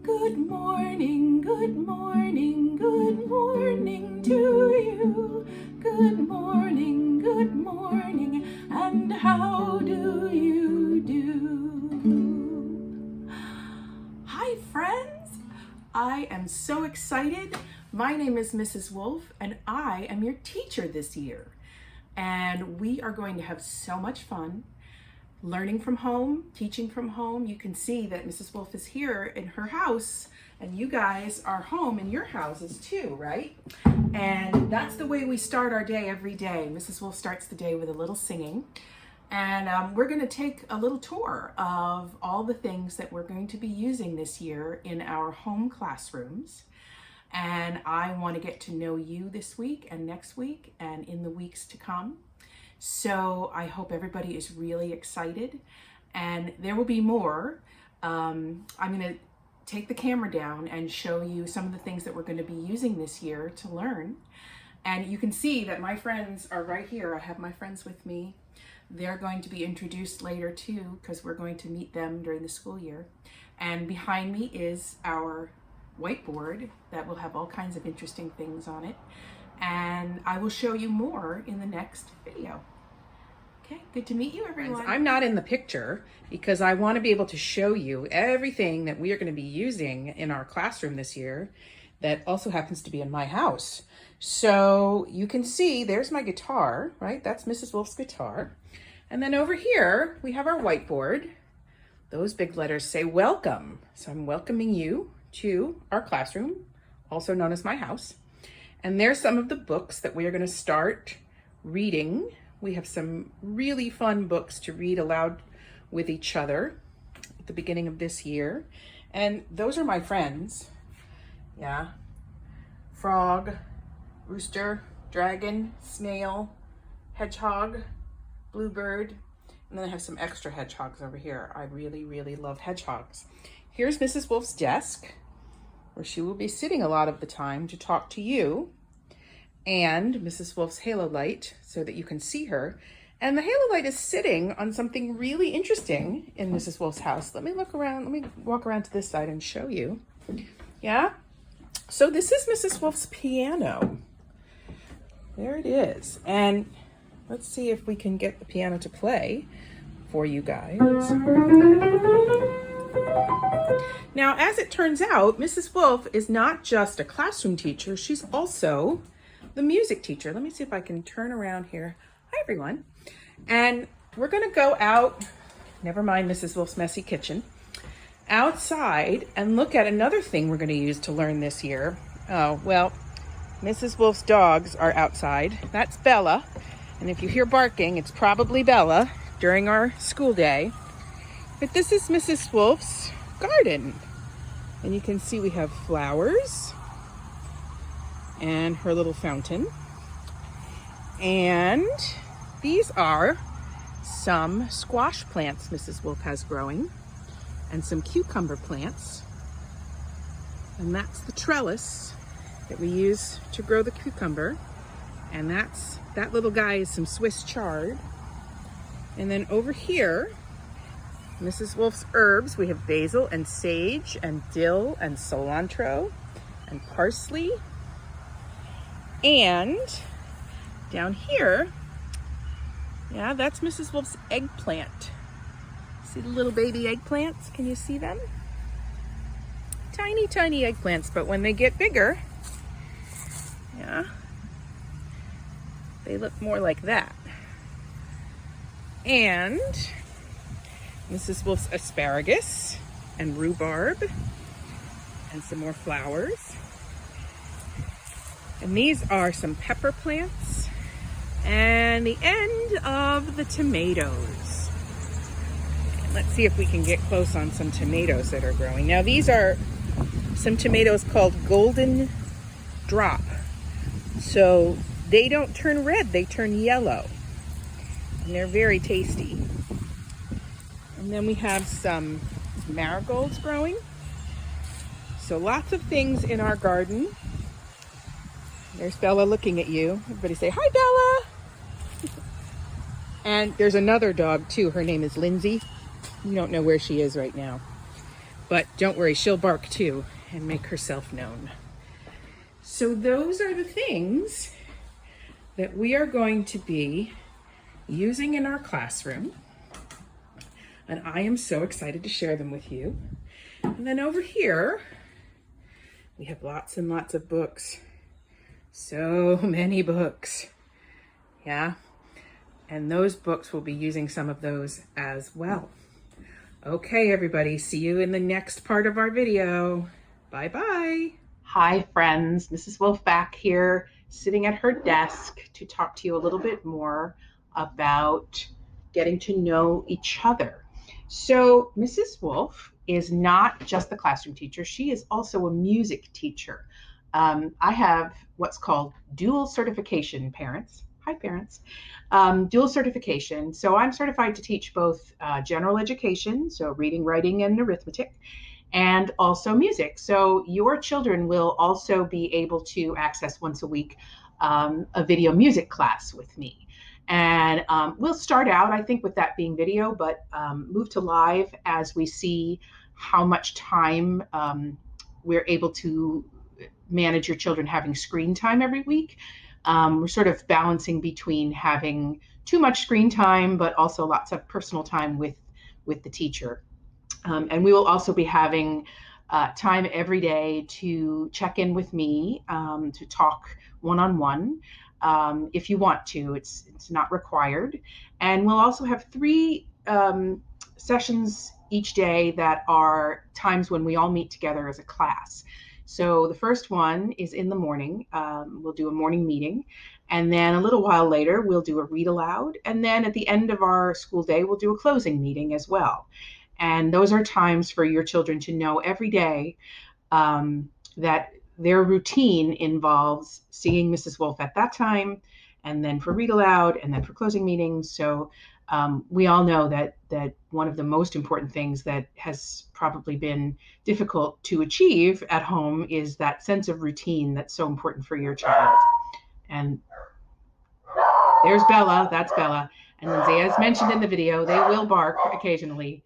Good morning, good morning, good morning to you. Good morning, and how do you do? Hi friends, I am so excited. My name is Mrs. Wolf and I am your teacher this year. And we are going to have so much fun learning from home, teaching from home. You can see that Mrs. Wolf is here in her house and you guys are home in your houses too, right? And that's the way we start our day every day. Mrs. Wolf starts the day with a little singing. And we're going to take a little tour of all the things that we're going to be using this year in our home classrooms. And I want to get to know you this week and next week and in the weeks to come. So I hope everybody is really excited, and there will be more. I'm going to take the camera down and show you some of the things that we're going to be using this year to learn. And you can see that my friends are right here. I have my friends with me. They're going to be introduced later too, because we're going to meet them during the school year. And behind me is our whiteboard that will have all kinds of interesting things on it. And I will show you more in the next video. Okay, good to meet you, everyone. I'm not in the picture because I want to be able to show you everything that we are going to be using in our classroom this year that also happens to be in my house. So you can see there's my guitar, right? That's Mrs. Wolf's guitar. And then over here, we have our whiteboard. Those big letters say welcome. So I'm welcoming you to our classroom, also known as my house. And there's some of the books that we are going to start reading. We have some really fun books to read aloud with each other at the beginning of this year. And those are my friends. Yeah. Frog, rooster, dragon, snail, hedgehog, bluebird. And then I have some extra hedgehogs over here. I really, really love hedgehogs. Here's Mrs. Wolf's desk, where she will be sitting a lot of the time to talk to you, and Mrs. Wolf's halo light so that you can see her. And the halo light is sitting on something really interesting in Mrs. Wolf's house. Let me look around, let me walk around to this side and show you. Yeah, so this is Mrs. Wolf's piano. There it is. And let's see if we can get the piano to play for you guys. Now, as it turns out, Mrs. Wolf is not just a classroom teacher, she's also the music teacher. Let me see if I can turn around here. Hi, everyone. And we're gonna go out, never mind Mrs. Wolf's messy kitchen, outside and look at another thing we're gonna use to learn this year. Oh, well, Mrs. Wolf's dogs are outside. That's Bella. And if you hear barking, it's probably Bella during our school day. But this is Mrs. Wolf's garden. And you can see we have flowers and her little fountain. And these are some squash plants Mrs. Wolf has growing and some cucumber plants. And that's the trellis that we use to grow the cucumber. And that little guy is some Swiss chard. And then over here, Mrs. Wolf's herbs, we have basil and sage and dill and cilantro and parsley. And down here, yeah, that's Mrs. Wolf's eggplant. See the little baby eggplants? Can you see them? Tiny, tiny eggplants, but when they get bigger, yeah, they look more like that. And Mrs. Wolf's asparagus and rhubarb and some more flowers. And these are some pepper plants and the end of the tomatoes. Let's see if we can get close on some tomatoes that are growing. Now these are some tomatoes called Golden Drop. So they don't turn red, they turn yellow. And they're very tasty. And then we have some marigolds growing. So lots of things in our garden. There's Bella looking at you. Everybody say, hi, Bella. And there's another dog too. Her name is Lindsay. You don't know where she is right now. But don't worry, she'll bark too and make herself known. So those are the things that we are going to be using in our classroom. And I am so excited to share them with you. And then over here, we have lots and lots of books. So many books. Yeah. And those books, we'll be using some of those as well. Okay, everybody, see you in the next part of our video. Bye-bye. Hi, friends. Mrs. Wolf back here, sitting at her desk to talk to you a little bit more about getting to know each other. So Mrs. Wolf is not just the classroom teacher. She is also a music teacher. I have what's called dual certification, parents. Hi, parents. Dual certification. So I'm certified to teach both general education, so reading, writing, and arithmetic, and also music. So your children will also be able to access once a week a video music class with me. And we'll start out, I think, with that being video, but move to live as we see how much time we're able to manage your children having screen time every week. We're sort of balancing between having too much screen time, but also lots of personal time with the teacher. And we will also be having time every day to check in with me, to talk one-on-one. If you want to, it's not required. And we'll also have 3 sessions each day that are times when we all meet together as a class. So the first one is in the morning. We'll do a morning meeting. And then a little while later, we'll do a read aloud. And then at the end of our school day, we'll do a closing meeting as well. And those are times for your children to know every day that their routine involves seeing Mrs. Wolf at that time, and then for read aloud, and then for closing meetings. So we all know that one of the most important things that has probably been difficult to achieve at home is that sense of routine that's so important for your child. And there's Bella, that's Bella. And Lindsay, as mentioned in the video, they will bark occasionally.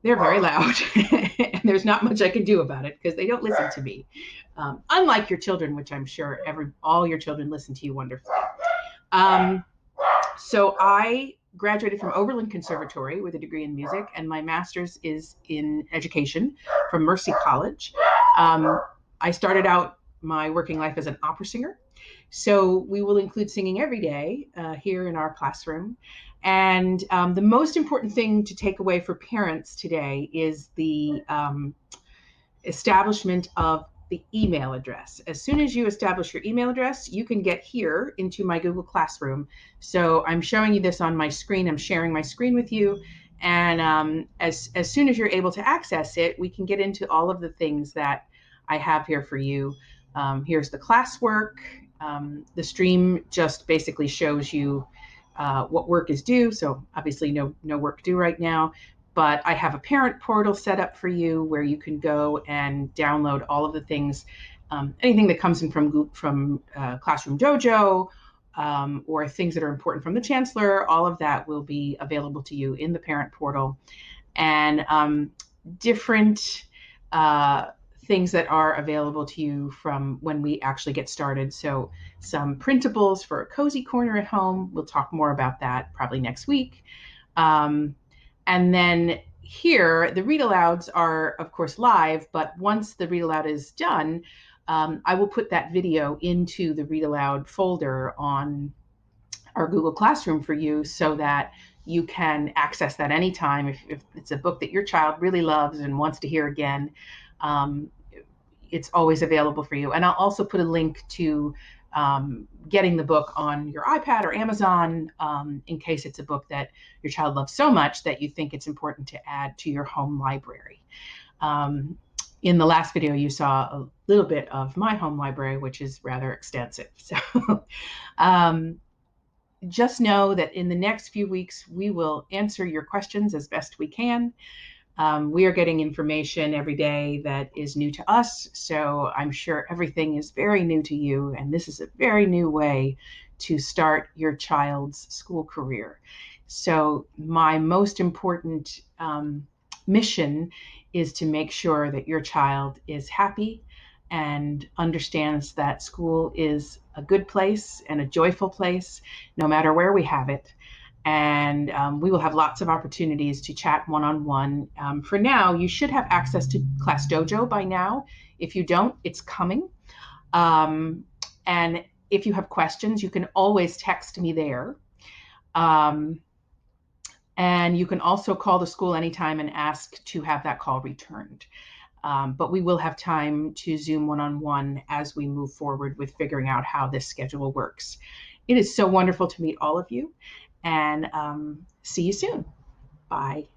They're very loud, and there's not much I can do about it because they don't listen to me. Unlike your children, which I'm sure all your children listen to you wonderfully. So I graduated from Oberlin Conservatory with a degree in music, and my master's is in education from Mercy College. I started out my working life as an opera singer. So we will include singing every day here in our classroom. And the most important thing to take away for parents today is the establishment of the email address. As soon as you establish your email address, you can get here into my Google Classroom. So I'm showing you this on my screen. I'm sharing my screen with you. And as soon as you're able to access it, we can get into all of the things that I have here for you. Here's the classwork. The stream just basically shows you what work is due. So obviously no work due right now, but I have a parent portal set up for you where you can go and download all of the things, anything that comes in from Classroom Dojo, or things that are important from the Chancellor. All of that will be available to you in the parent portal, and different things that are available to you from when we actually get started. So some printables for a cozy corner at home. We'll talk more about that probably next week. And then here, the read alouds are, of course, live, but once the read aloud is done, I will put that video into the read aloud folder on our Google Classroom for you so that you can access that anytime. If it's a book that your child really loves and wants to hear again, it's always available for you. And I'll also put a link to getting the book on your iPad or Amazon in case it's a book that your child loves so much that you think it's important to add to your home library. In the last video, you saw a little bit of my home library, which is rather extensive. So just know that in the next few weeks, we will answer your questions as best we can. We are getting information every day that is new to us, so I'm sure everything is very new to you, and this is a very new way to start your child's school career. So my most important mission is to make sure that your child is happy and understands that school is a good place and a joyful place, no matter where we have it. And we will have lots of opportunities to chat one-on-one. For now, you should have access to Class Dojo by now. If you don't, it's coming. And if you have questions, you can always text me there. Um, and you can also call the school anytime and ask to have that call returned. But we will have time to Zoom one-on-one as we move forward with figuring out how this schedule works. It is so wonderful to meet all of you, and see you soon. Bye.